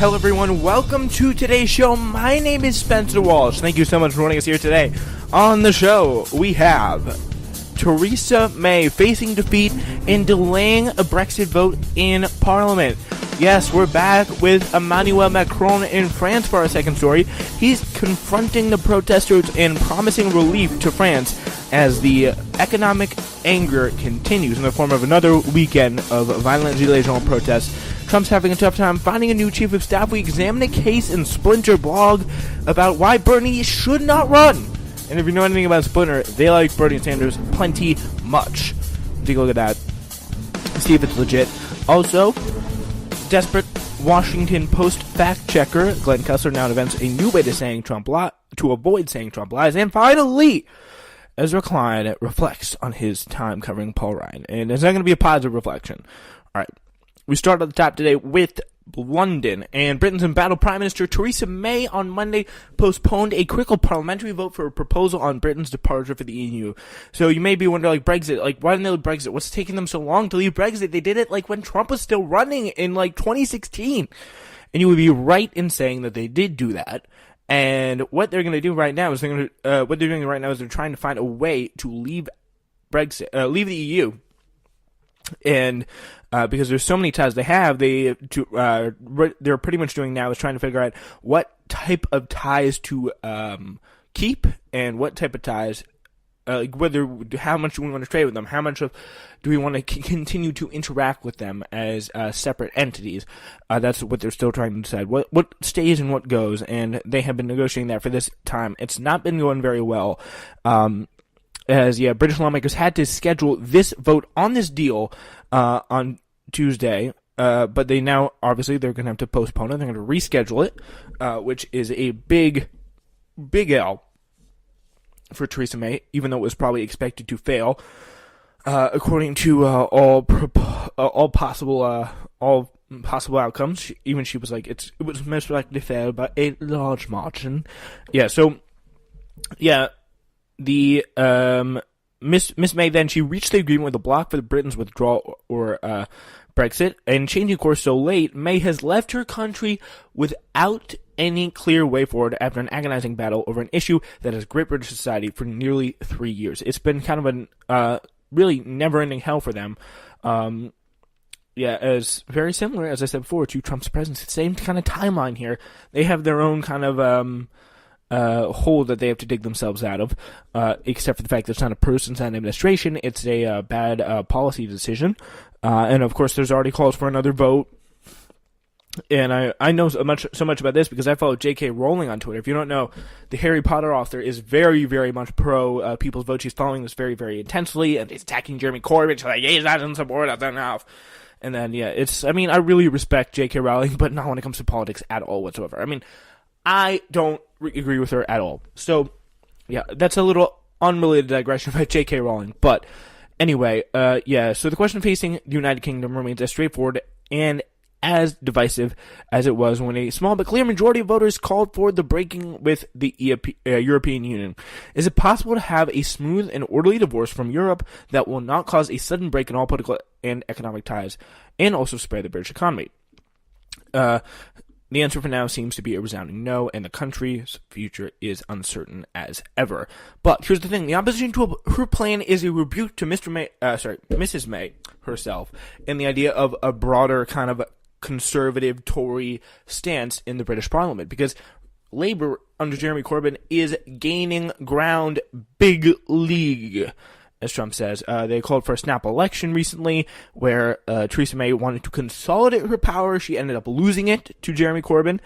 Hello everyone, welcome to today's show. My name is Spencer Walsh. Thank you so much for joining us here today. On the show, we have Theresa May facing defeat and delaying a Brexit vote in Parliament. Yes, we're back with Emmanuel Macron in France for our second story. He's confronting the protesters and promising relief to France as the economic anger continues in the form of another weekend of violent Gilets jaunes protests. Trump's having a tough time finding a new chief of staff. We examine a case in Splinter blog about why Bernie should not run. And if you know anything about Splinter, they like Bernie Sanders plenty much. Take a look at that. See if it's legit. Also, desperate Washington Post fact-checker Glenn Kessler now invents a new way to avoid saying Trump lies. And finally, Ezra Klein reflects on his time covering Paul Ryan. And it's not going to be a positive reflection. All right. We start at the top today with London, and Britain's embattled Prime Minister Theresa May on Monday postponed a critical parliamentary vote for a proposal on Britain's departure for the EU. So you may be wondering, Brexit, why didn't they leave Brexit? What's taking them so long to leave Brexit? They did it, when Trump was still running in, 2016. And you would be right in saying that they did do that. And what they're going to do right now is they're trying to find a way to leave leave the EU. And because there's so many ties they have, they're pretty much doing now is trying to figure out what type of ties to keep and what type of ties, how much do we want to trade with them, how much do we want to continue to interact with them as separate entities. That's what they're still trying to decide. What stays and what goes, and they have been negotiating that for this time. It's not been going very well. British lawmakers had to schedule this vote on this deal on Tuesday, but they now, obviously, they're going to have to postpone it. They're going to reschedule it, which is a big L for Theresa May, even though it was probably expected to fail. According to all possible outcomes, she was like, it was most likely to fail by a large margin. The Miss May then, she reached the agreement with the bloc for the Britain's withdrawal or Brexit, and changing course so late, May has left her country without any clear way forward after an agonizing battle over an issue that has gripped British society for nearly 3 years. It's been kind of a really never-ending hell for them. As very similar, as I said before, to Trump's presidency. Same kind of timeline here. They have their own kind of hole that they have to dig themselves out of, except for the fact that it's not a person, it's not an administration, it's a bad policy decision. And of course, there's already calls for another vote. And I know so much about this because I follow J.K. Rowling on Twitter. If you don't know, the Harry Potter author is very, very much pro people's vote. She's following this very, very intensely, and he's attacking Jeremy Corbyn. She's like, he's not in support of enough. And then, I really respect J.K. Rowling, but not when it comes to politics at all whatsoever. I don't agree with her at all. So, that's a little unrelated digression about J.K. Rowling. But anyway, so the question facing the United Kingdom remains as straightforward and as divisive as it was when a small but clear majority of voters called for the breaking with the European Union. Is it possible to have a smooth and orderly divorce from Europe that will not cause a sudden break in all political and economic ties and also spare the British economy? The answer for now seems to be a resounding no, and the country's future is uncertain as ever. But here's the thing: the opposition to her plan is a rebuke to Mrs. May herself, and the idea of a broader kind of conservative Tory stance in the British Parliament, because Labour under Jeremy Corbyn is gaining ground big league. As Trump says, they called for a snap election recently where Theresa May wanted to consolidate her power. She ended up losing it to Jeremy Corbyn,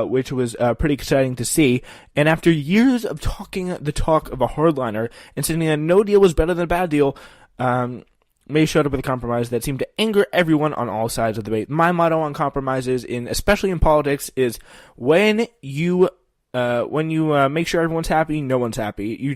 which was pretty exciting to see. And after years of talking the talk of a hardliner and saying that no deal was better than a bad deal, May showed up with a compromise that seemed to anger everyone on all sides of the debate. My motto on compromises, especially in politics, is when you make sure everyone's happy, no one's happy. You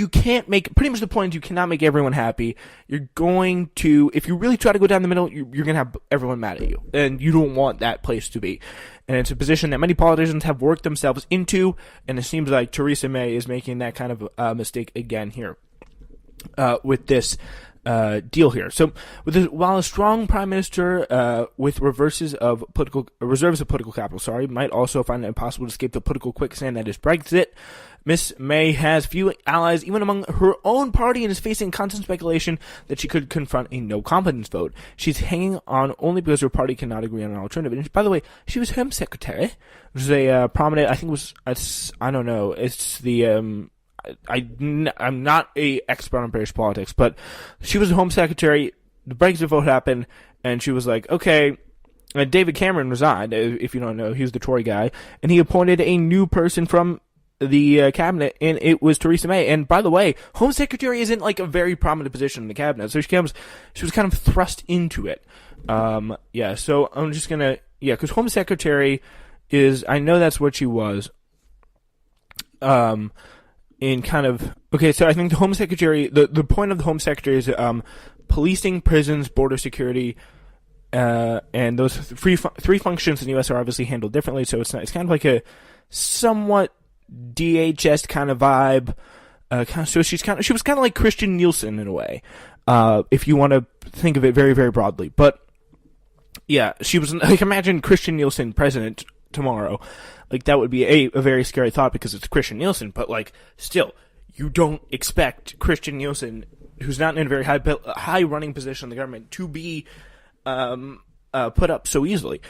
can't make, pretty much the point is you cannot make everyone happy. You're going to, if you really try to go down the middle, you're going to have everyone mad at you. And you don't want that place to be. And it's a position that many politicians have worked themselves into, and it seems like Theresa May is making that kind of mistake again here. With this deal here. So, while a strong prime minister with reserves of political capital, might also find it impossible to escape the political quicksand that is Brexit, Miss May has few allies even among her own party and is facing constant speculation that she could confront a no-confidence vote. She's hanging on only because her party cannot agree on an alternative. And by the way, she was Home Secretary, which is a prominent, I think it was, I don't know, it's the, I'm not a expert on British politics, but she was the Home Secretary. The Brexit vote happened, and she was like, okay, David Cameron resigned, if you don't know, he was the Tory guy, and he appointed a new person from the cabinet, and it was Theresa May. And by the way, Home Secretary isn't like a very prominent position in the cabinet, so she was kind of thrust into it. So I'm just gonna, because Home Secretary is, I know that's what she was, in kind of, okay, so I think the Home Secretary, the point of the Home Secretary is policing, prisons, border security, and those three functions in the U.S. are obviously handled differently, so it's kind of like a somewhat DHS kind of vibe. So she was kind of like Christian Nielsen in a way, if you want to think of it very, very broadly. But yeah, she was like, imagine Christian Nielsen president tomorrow. Like, that would be a very scary thought because it's Christian Nielsen. But like, still, you don't expect Christian Nielsen, who's not in a very high running position in the government, to be put up so easily.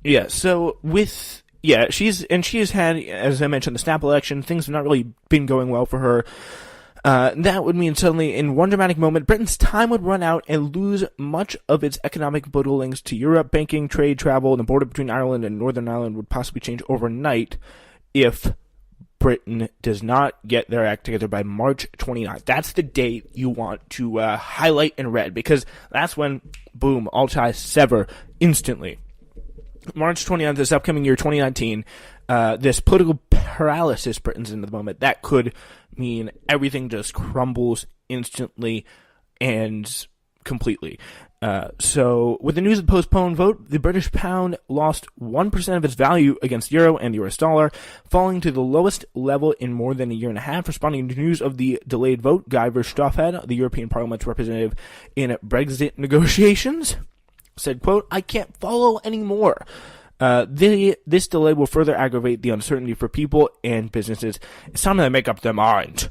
She has had, as I mentioned, the snap election. Things have not really been going well for her. That would mean suddenly, in one dramatic moment, Britain's time would run out and lose much of its economic and political links to Europe. Banking, trade, travel, and the border between Ireland and Northern Ireland would possibly change overnight if Britain does not get their act together by March 29th. That's the date you want to highlight in red, because that's when, boom, all ties sever instantly. March 29th, this upcoming year, 2019, this political paralysis Britain's in at the moment, that could mean everything just crumbles instantly and completely. So, with the news of the postponed vote, the British pound lost 1% of its value against the euro and the US dollar, falling to the lowest level in more than a year and a half. Responding to news of the delayed vote, Guy Verhofstadt, the European Parliament's representative in Brexit negotiations, said, quote, "I can't follow anymore. This delay will further aggravate the uncertainty for people and businesses. It's time to make up their mind."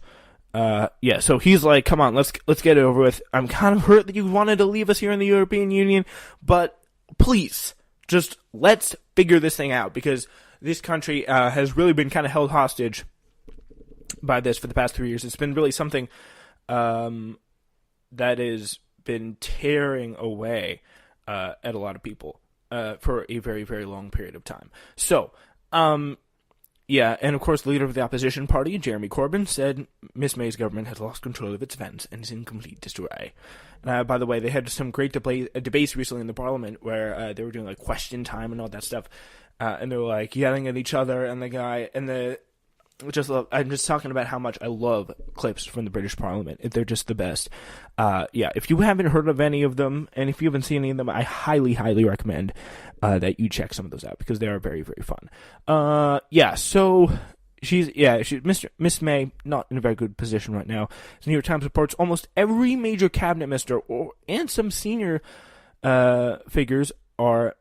So he's like, come on, let's get it over with. I'm kind of hurt that you wanted to leave us here in the European Union, but please, just let's figure this thing out, because this country has really been kind of held hostage by this for the past 3 years. It's been really something that has been tearing away at a lot of people for a very, very long period of time. So, and of course, the leader of the opposition party, Jeremy Corbyn, said Miss May's government has lost control of its events and is in complete disarray. By the way, they had some great debates recently in the parliament where they were doing like question time and all that stuff, and they were like yelling at each other, and the guy and the I'm just talking about how much I love clips from the British Parliament. They're just the best. If you haven't heard of any of them, and if you haven't seen any of them, I highly, highly recommend that you check some of those out, because they are very, very fun. So Miss May, not in a very good position right now. The New York Times reports almost every major cabinet minister and some senior figures are.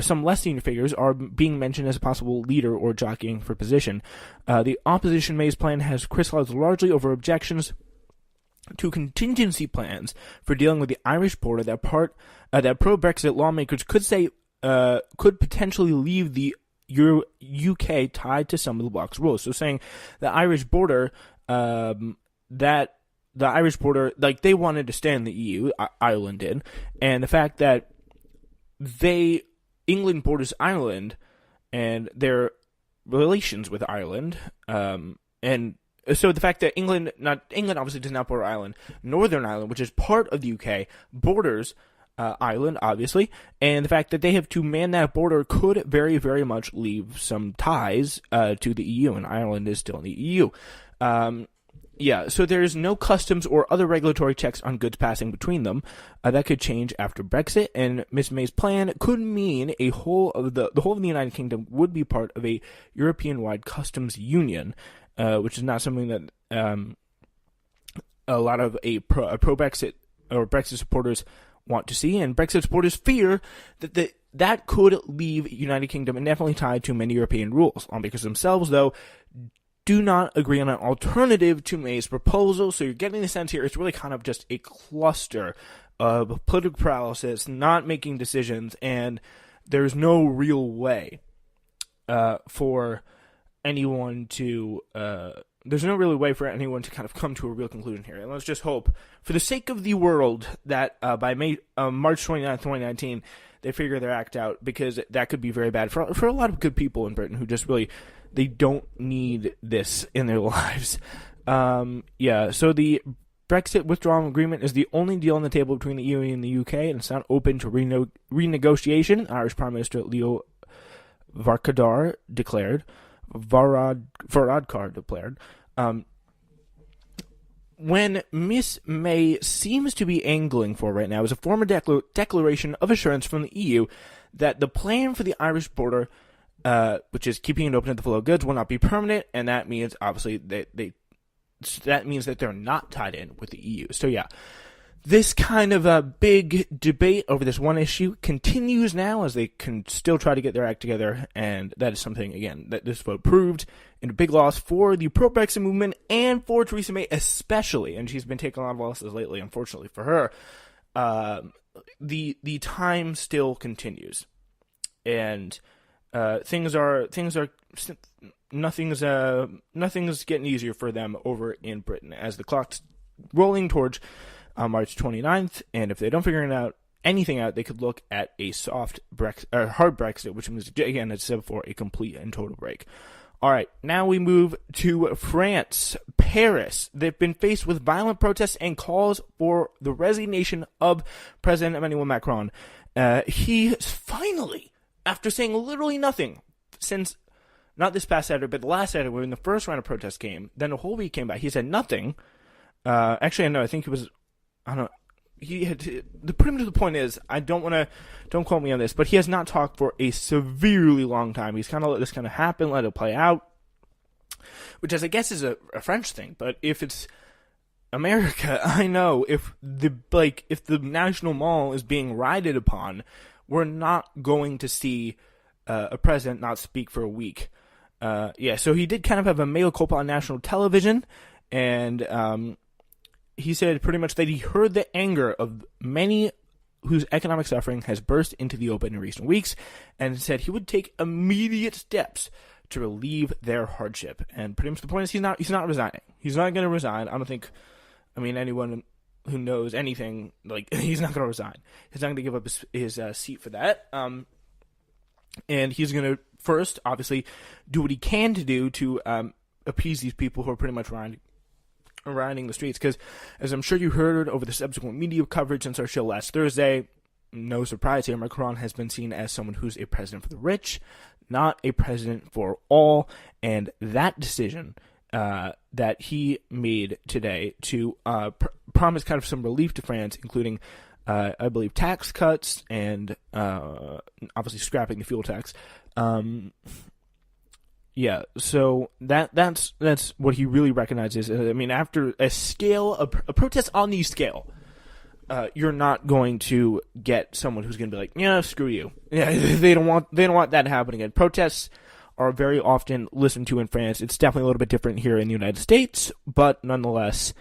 Some less senior figures are being mentioned as a possible leader or jockeying for position. The opposition May's plan has crystallized largely over objections to contingency plans for dealing with the Irish border that pro-Brexit lawmakers could potentially leave the UK tied to some of the bloc's rules. So saying the Irish border, like they wanted to stay in the EU, Ireland did, and the fact that England borders Ireland and their relations with Ireland, and so the fact that England obviously does not border Ireland, Northern Ireland, which is part of the UK, borders Ireland, obviously, and the fact that they have to man that border could very, very much leave some ties to the EU, and Ireland is still in the EU. So there's no customs or other regulatory checks on goods passing between them. That could change after Brexit, and Ms. May's plan could mean the whole of the United Kingdom would be part of a European-wide customs union, which is not something that a lot of pro-Brexit or Brexit supporters want to see, and Brexit supporters fear that that could leave United Kingdom indefinitely tied to many European rules. Lawmakers themselves, though, do not agree on an alternative to May's proposal, so you're getting the sense here it's really kind of just a cluster of political paralysis, not making decisions, and there's no real way for anyone to kind of come to a real conclusion here. And let's just hope, for the sake of the world, that by March 29th, 2019, they figure their act out, because that could be very bad for a lot of good people in Britain who just really, they don't need this in their lives. So the Brexit withdrawal agreement is the only deal on the table between the EU and the UK, and it's not open to renegotiation. Irish Prime Minister Leo Varadkar declared. When Miss May seems to be angling for right now is a formal declaration of assurance from the EU that the plan for the Irish border, which is keeping it open to the flow of goods, will not be permanent, and that means obviously that means that they're not tied in with the EU. So yeah, this kind of a big debate over this one issue continues now as they can still try to get their act together, and that is something, again, that this vote proved in a big loss for the pro-Brexit movement and for Theresa May especially, and she's been taking a lot of losses lately, unfortunately for her. The time still continues, and nothing's getting easier for them over in Britain as the clock's rolling towards March 29th, and if they don't figure anything out, they could look at a soft hard Brexit, which means, again, as I said before, a complete and total break. All right, now we move to France. Paris. They've been faced with violent protests and calls for the resignation of President Emmanuel Macron. He finally, after saying literally nothing since, not this past Saturday, but the last Saturday when the first round of protests came, then the whole week came by, he said nothing. Actually, I think it was, I don't know. Pretty much the point is, don't quote me on this, but he has not talked for a severely long time. He's kind of let this kind of happen, let it play out, which I guess is a French thing. But if it's America, I know if the National Mall is being raided upon, we're not going to see a president not speak for a week. So he did kind of have a mea culpa on national television, and he said pretty much that he heard the anger of many whose economic suffering has burst into the open in recent weeks, and said he would take immediate steps to relieve their hardship. And pretty much the point is he's not resigning. He's not going to resign. I don't think, anyone who knows anything, he's not going to resign. He's not going to give up his seat for that. And he's going to first, obviously, do what he can to do to appease these people who are pretty much riding the streets, because as I'm sure you heard over the subsequent media coverage since our show last Thursday, no surprise here, Macron has been seen as someone who's a president for the rich, not a president for all, and that decision that he made today to promise kind of some relief to France, including I believe tax cuts and obviously scrapping the fuel tax. So that's what he really recognizes. After a protest on the scale, you're not going to get someone who's going to be like, yeah, screw you. Yeah, they don't want that happening. And protests are very often listened to in France. It's definitely a little bit different here in the United States, but nonetheless,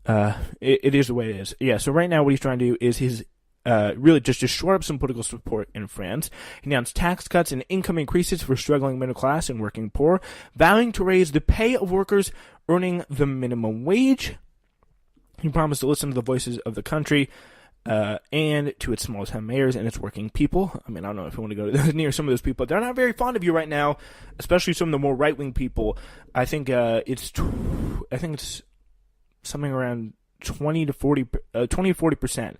it is the way it is. Yeah. So right now, what he's trying to do is his really just to shore up some political support in France. He announced tax cuts and income increases for struggling middle class and working poor, vowing to raise the pay of workers earning the minimum wage. He promised to listen to the voices of the country and to its small town mayors and its working people. I don't know if you want to go near some of those people. They're not very fond of you right now, especially some of the more right-wing people. I think it's something around 20 to 40%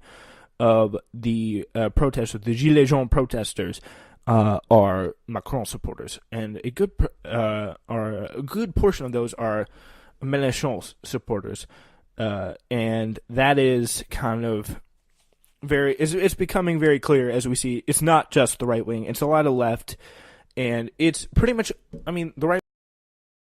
of the protesters, the Gilets Jaunes protesters, are Macron supporters, and a good portion of those are Mélenchon supporters, and that is kind of it's becoming very clear as we see. It's not just the right wing; it's a lot of left, and it's pretty much. The right